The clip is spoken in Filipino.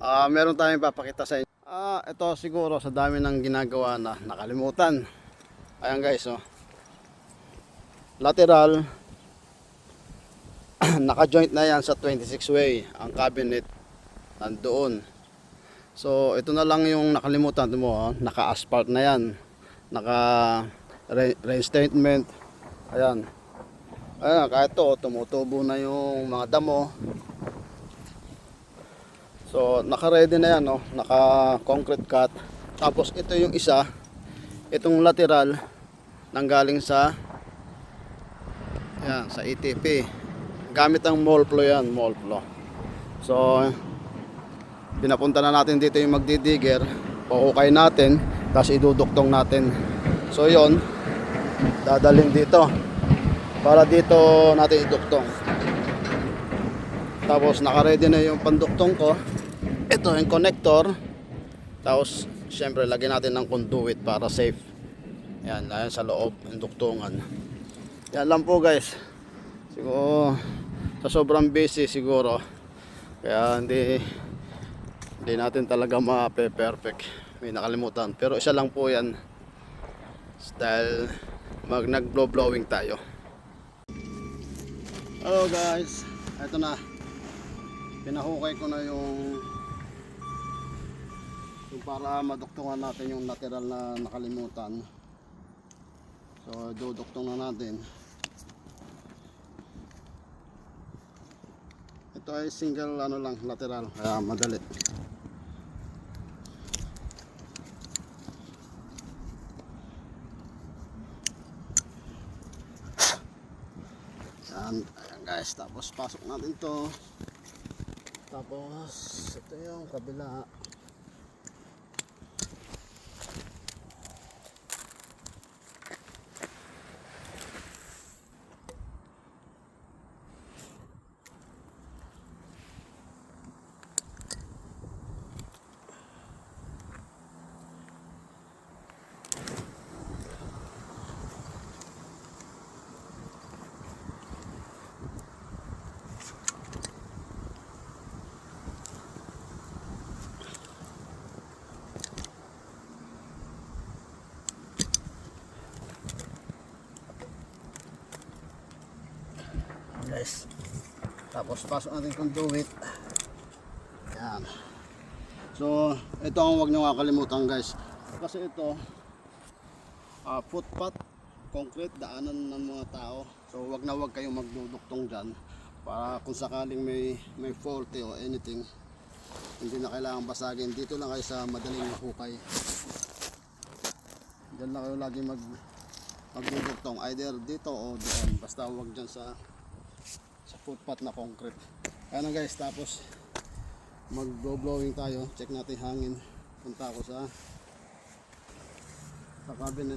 Meron tayong papakita sa inyo. Ito siguro sa dami ng ginagawa na nakalimutan. Ayan guys, oh. Lateral naka-joint na yan sa 26 way. Ang cabinet nandoon. So ito na lang yung nakalimutan mo, oh. Naka-asphalt na yan. Naka-reinstatement. Ayan. Ayan, kahit to tumutubo na yung mga damo. So naka-ready na yan, oh. Naka-concrete cut. Tapos ito yung isa, itong lateral nanggaling sa yan, sa ETP. Gamit ang Molflo yan, Molflo. So pinapunta na natin dito yung magdidigger, pahukay natin, tapos iduduktong natin. So yon, dadalhin dito para dito natin iduktong. Tapos naka-ready na yung panduktong ko. Ito yung connector. Tapos syempre lagyan natin ng conduit para safe. Yan, ayan sa loob yung duktungan. Yan lang po guys. Siguro sa sobrang busy siguro, kaya hindi natin talaga ma-perfect. May nakalimutan. Pero isa lang po yan. Dahil nag-blow blowing tayo. Hello guys. Ito na. Pinahukay ko na yung para maduktungan natin yung lateral na nakalimutan. So duduktong na natin. Ito ay single ano lang, lateral, kaya madali. Ayan guys, tapos pasok natin to. Tapos ito yung kabila. Guys, tapos pasok natin conduit. Yan. So ito ang huwag nyo kakalimutan guys, kasi ito footpath, concrete, daanan ng mga tao. So huwag kayong magduduktong dyan, para kung sakaling may faulty o anything, hindi na kailangan basagin. Dito lang kayo sa madaling hukay. Diyan lang kayo lagi magduduktong, either dito o doon, basta huwag dyan sa footpath na concrete. Ayan guys, tapos mag-blowing tayo. Check natin hangin. Punta ako sa cabinet.